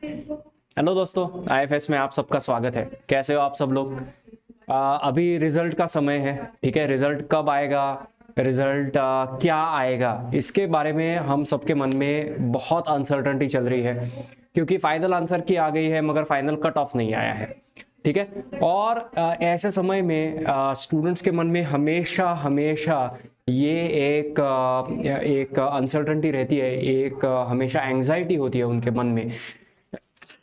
Hello दोस्तों, IFS में आप सबका स्वागत है। कैसे हो आप सब लोग? अभी रिजल्ट का समय है। ठीक है, रिजल्ट कब आएगा, रिजल्ट क्या आएगा, इसके बारे में हम सबके मन में बहुत अनसर्टेनिटी चल रही है, क्योंकि फाइनल आंसर की आ गई है मगर फाइनल कट ऑफ नहीं आया है। ठीक है, और ऐसे समय में स्टूडेंट्स के मन में हमेशा हमेशा ये एक अनसर्टेनिटी रहती है, एक हमेशा एंग्जाइटी होती है उनके मन में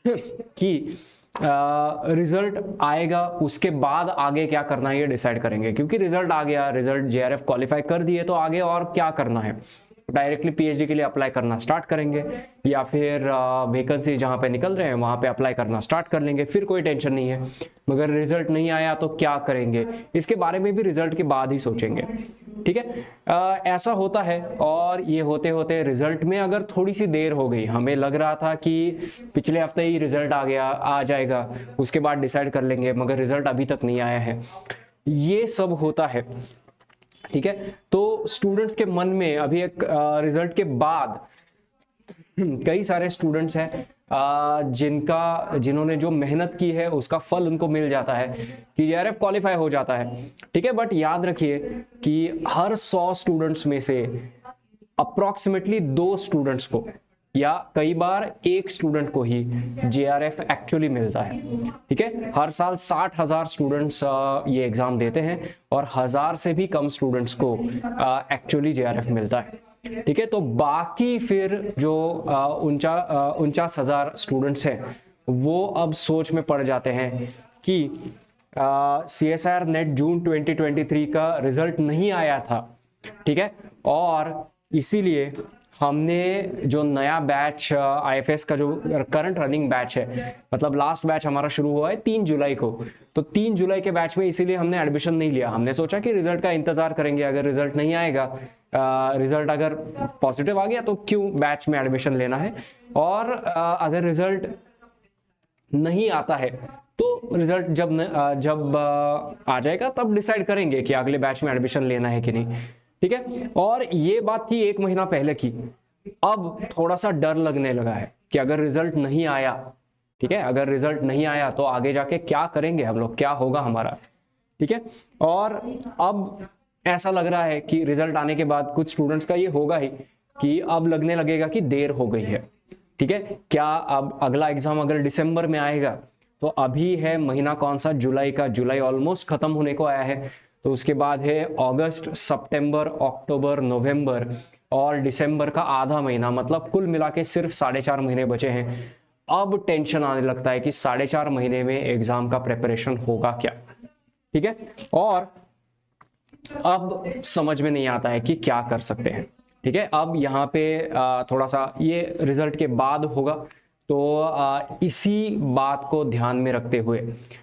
कि रिजल्ट आएगा, उसके बाद आगे क्या करना है ये डिसाइड करेंगे। क्योंकि रिजल्ट आ गया, रिजल्ट जेआरएफ क्वालिफाई कर दिए, तो आगे और क्या करना है? डायरेक्टली पीएचडी के लिए अप्लाई करना स्टार्ट करेंगे, या फिर वैकेंसी जहां पे निकल रहे हैं वहां पे अप्लाई करना स्टार्ट कर लेंगे, फिर कोई टेंशन नहीं है। मगर रिजल्ट नहीं आया तो क्या करेंगे, इसके बारे में भी रिजल्ट के बाद ही सोचेंगे। ठीक है, ऐसा होता है। और ये होते होते रिजल्ट में अगर थोड़ी सी देर हो गई, हमें लग रहा था कि पिछले हफ्ते ही रिजल्ट आ जाएगा, उसके बाद डिसाइड कर लेंगे, मगर रिजल्ट अभी तक नहीं आया है। ये सब होता है। ठीक है, तो स्टूडेंट्स के मन में अभी एक रिजल्ट के बाद कई सारे स्टूडेंट्स हैं जिन्होंने जो मेहनत की है उसका फल उनको मिल जाता है कि जेआरएफ क्वालिफाई हो जाता है। ठीक है, बट याद रखिए कि हर 100 स्टूडेंट्स में से अप्रोक्सीमेटली 2 स्टूडेंट्स को या कई बार 1 स्टूडेंट को ही जेआरएफ एक्चुअली मिलता है। ठीक है, हर साल 60,000 स्टूडेंट्स ये एग्जाम देते हैं और 1000 से भी कम स्टूडेंट्स को एक्चुअली जेआरएफ मिलता है। ठीक है, तो बाकी फिर जो 49,000 स्टूडेंट्स हैं वो अब सोच में पड़ जाते हैं कि CSIR नेट जून 2023 का रिजल्ट नहीं आया था। ठीक है, और इसीलिए हमने जो नया बैच आईएफएस का जो करंट रनिंग बैच है, मतलब लास्ट बैच हमारा शुरू हुआ है 3 जुलाई को, तो 3 जुलाई के बैच में इसीलिए हमने एडमिशन नहीं लिया। हमने सोचा कि रिजल्ट का इंतजार करेंगे, अगर रिजल्ट नहीं आएगा, रिजल्ट अगर पॉजिटिव आ गया तो क्यों बैच में एडमिशन लेना है, और अगर रिजल्ट नहीं आता है तो रिजल्ट जब आ जाएगा तब डिसाइड करेंगे कि अगले बैच में एडमिशन लेना है कि नहीं। ठीक है, और ये बात थी 1 महीना पहले की। अब थोड़ा सा डर लगने लगा है कि अगर रिजल्ट नहीं आया, ठीक है, अगर रिजल्ट नहीं आया तो आगे जाके क्या करेंगे हम लोग, क्या होगा हमारा। ठीक है, और अब ऐसा लग रहा है कि रिजल्ट आने के बाद कुछ स्टूडेंट्स का ये होगा ही कि अब लगने लगेगा कि देर हो गई है। ठीक है, क्या अब अगला एग्जाम अगर दिसंबर में आएगा तो अभी है महीना कौन सा, जुलाई का, जुलाई ऑलमोस्ट खत्म होने को आया है, तो उसके बाद है अगस्त, सितंबर, अक्टूबर, नवंबर और दिसंबर का आधा महीना, मतलब कुल मिला के सिर्फ 4.5 महीने बचे हैं। अब टेंशन आने लगता है कि 4.5 महीने में एग्जाम का प्रिपरेशन होगा क्या। ठीक है, और अब समझ में नहीं आता है कि क्या कर सकते हैं। ठीक है, अब यहाँ पे थोड़ा सा ये रिजल्ट के बाद होगा, तो इसी बात को ध्यान में रखते हुए,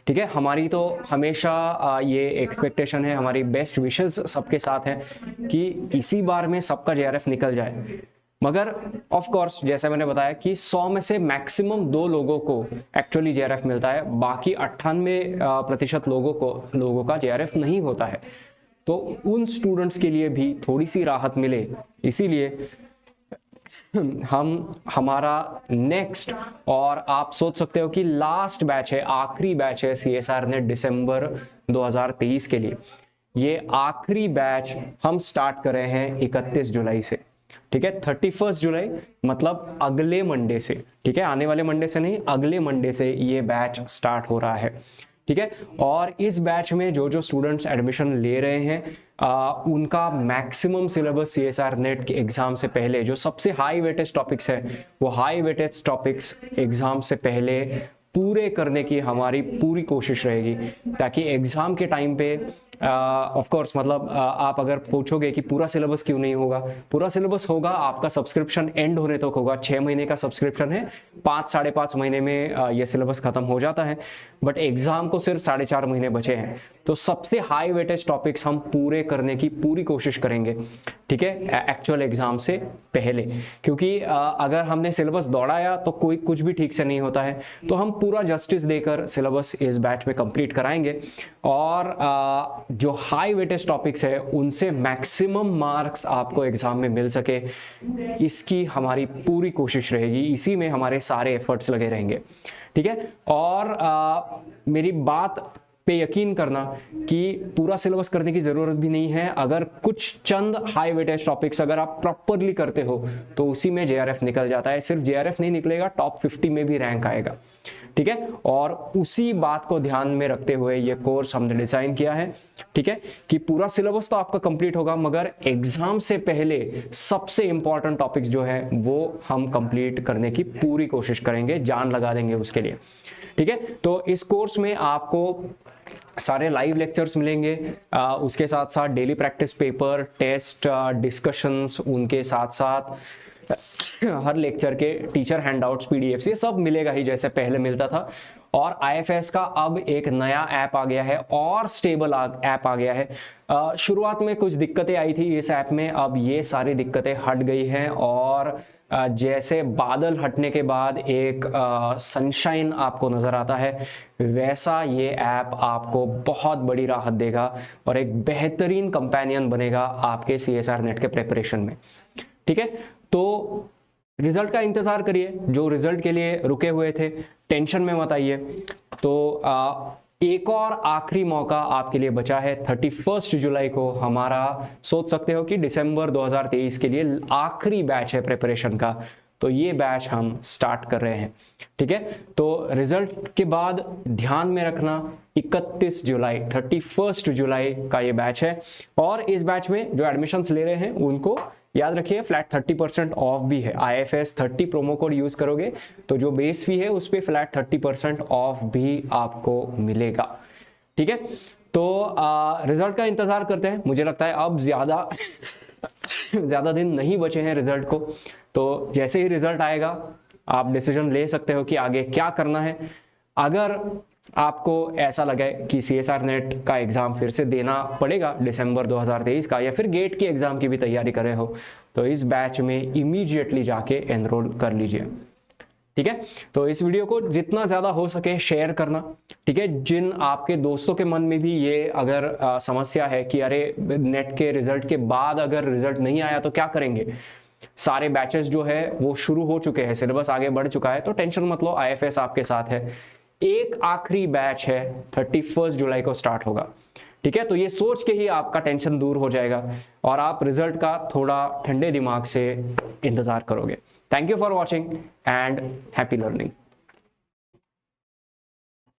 ठीक है, हमारी तो हमेशा ये एक्सपेक्टेशन है, हमारी बेस्ट विशेस सबके साथ है कि इसी बार में सबका जेआरएफ निकल जाए। मगर ऑफ कोर्स जैसे मैंने बताया कि 100 में से मैक्सिमम 2 लोगों को एक्चुअली जेआरएफ मिलता है, बाकी 98% लोगों का जेआरएफ नहीं होता है। तो उन स्टूडेंट्स के लिए भी थोड़ी सी राहत मिले, इसीलिए हमारा नेक्स्ट, और आप सोच सकते हो कि लास्ट बैच है, आखिरी बैच है CSIR नेट दिसंबर 2023 के लिए। ये आखिरी बैच हम स्टार्ट कर रहे हैं 31 जुलाई से। ठीक है, 31 जुलाई मतलब अगले मंडे से। ठीक है, आने वाले मंडे से नहीं, अगले मंडे से ये बैच स्टार्ट हो रहा है। ठीक है, और इस बैच में जो स्टूडेंट्स एडमिशन ले रहे हैं उनका मैक्सिमम सिलेबस CSIR नेट के एग्जाम से पहले, जो सबसे हाई वेटेज टॉपिक्स है, वो हाई वेटेज टॉपिक्स एग्जाम से पहले पूरे करने की हमारी पूरी कोशिश रहेगी, ताकि एग्जाम के टाइम पे ऑफ कोर्स, मतलब आप अगर पूछोगे कि पूरा सिलेबस क्यों नहीं होगा, पूरा सिलेबस होगा, आपका सब्सक्रिप्शन एंड होने तक होगा। 6 महीने का सब्सक्रिप्शन है, 5-5.5 महीने में ये सिलेबस खत्म हो जाता है, बट एग्जाम को सिर्फ 4.5 महीने बचे हैं। तो सबसे हाई वेटेज टॉपिक्स हम पूरे करने की पूरी कोशिश करेंगे। ठीक है, एक्चुअल एग्जाम से पहले, क्योंकि अगर हमने सिलेबस दौड़ाया तो कोई कुछ भी ठीक से नहीं होता है, तो हम पूरा जस्टिस देकर सिलेबस इस बैच में कंप्लीट कराएंगे। और जो हाई वेटेज टॉपिक्स है उनसे मैक्सिमम मार्क्स आपको एग्जाम में मिल सके, इसकी हमारी पूरी कोशिश रहेगी, इसी में हमारे सारे एफर्ट्स लगे रहेंगे। ठीक है, और मेरी बात पे यकीन करना कि पूरा सिलेबस करने की जरूरत भी नहीं है। अगर कुछ चंद हाई वेटेज टॉपिक्स अगर आप प्रॉपरली करते हो तो उसी में जेआरएफ निकल जाता है। सिर्फ जेआरएफ नहीं निकलेगा, टॉप 50 में भी रैंक आएगा। ठीक है, और उसी बात को ध्यान में रखते हुए ये कोर्स हमने डिजाइन किया है। ठीक है, कि पूरा सिलेबस तो आपका कंप्लीट होगा, मगर एग्जाम से पहले सबसे इंपॉर्टेंट टॉपिक्स जो है वो हम कंप्लीट करने की पूरी कोशिश करेंगे, जान लगा देंगे उसके लिए। ठीक है, तो इस कोर्स में आपको सारे लाइव लेक्चर्स मिलेंगे, उसके साथ साथ daily practice paper, test, discussions, उनके साथ साथ हर लेक्चर के टीचर हैंडआउट्स, पीडीएफ्स, ये सब मिलेगा ही जैसे पहले मिलता था। और आईएफएस का अब एक नया ऐप आ गया है और स्टेबल ऐप आ गया है। शुरुआत में कुछ दिक्कतें आई थी इस ऐप में, अब ये सारी दिक्कतें हट गई हैं और जैसे बादल हटने के बाद एक सनशाइन आपको नजर आता है, वैसा ये ऐप आपको बहुत बड़ी राहत देगा और एक बेहतरीन कंपेनियन बनेगा आपके सीएसआर नेट के प्रिपरेशन में। ठीक है, तो रिजल्ट का इंतजार करिए, जो रिजल्ट के लिए रुके हुए थे टेंशन में मत आइए। तो एक और आखिरी मौका आपके लिए बचा है, 31 जुलाई को हमारा, सोच सकते हो कि दिसंबर 2023 के लिए आखिरी बैच है प्रिपरेशन का, तो ये बैच हम स्टार्ट कर रहे हैं। ठीक है, तो रिजल्ट के बाद ध्यान में रखना 31 जुलाई का ये बैच है। और इस बैच में जो एडमिशन्स ले रहे हैं उनको याद रखिए फ्लैट 30% ऑफ भी है। IFS 30 प्रोमो कोड यूज करोगे तो जो बेस फी है उस पर फ्लैट 30% ऑफ भी आपको मिलेगा। ठीक है, तो रिजल्ट का इंतजार करते हैं। मुझे लगता है अब ज्यादा दिन नहीं बचे हैं रिजल्ट को, तो जैसे ही रिजल्ट आएगा आप डिसीजन ले सकते हो कि आगे क्या करना है। अगर आपको ऐसा लगे कि सीएसआर नेट का एग्जाम फिर से देना पड़ेगा दिसंबर 2023 का, या फिर गेट की एग्जाम की भी तैयारी कर रहे हो, तो इस बैच में इमीडिएटली जाके एनरोल कर लीजिए। ठीक है, तो इस वीडियो को जितना ज्यादा हो सके शेयर करना। ठीक है, जिन आपके दोस्तों के मन में भी ये अगर समस्या है कि अरे नेट के रिजल्ट के बाद अगर रिजल्ट नहीं आया तो क्या करेंगे, सारे बैचेस जो है वो शुरू हो चुके हैं, सिलेबस आगे बढ़ चुका है, तो टेंशन मत लो, IFS आपके साथ है। एक आखिरी बैच है 31 जुलाई को स्टार्ट होगा। ठीक है, तो ये सोच के ही आपका टेंशन दूर हो जाएगा और आप रिजल्ट का थोड़ा ठंडे दिमाग से इंतजार करोगे। Thank you for watching and happy learning.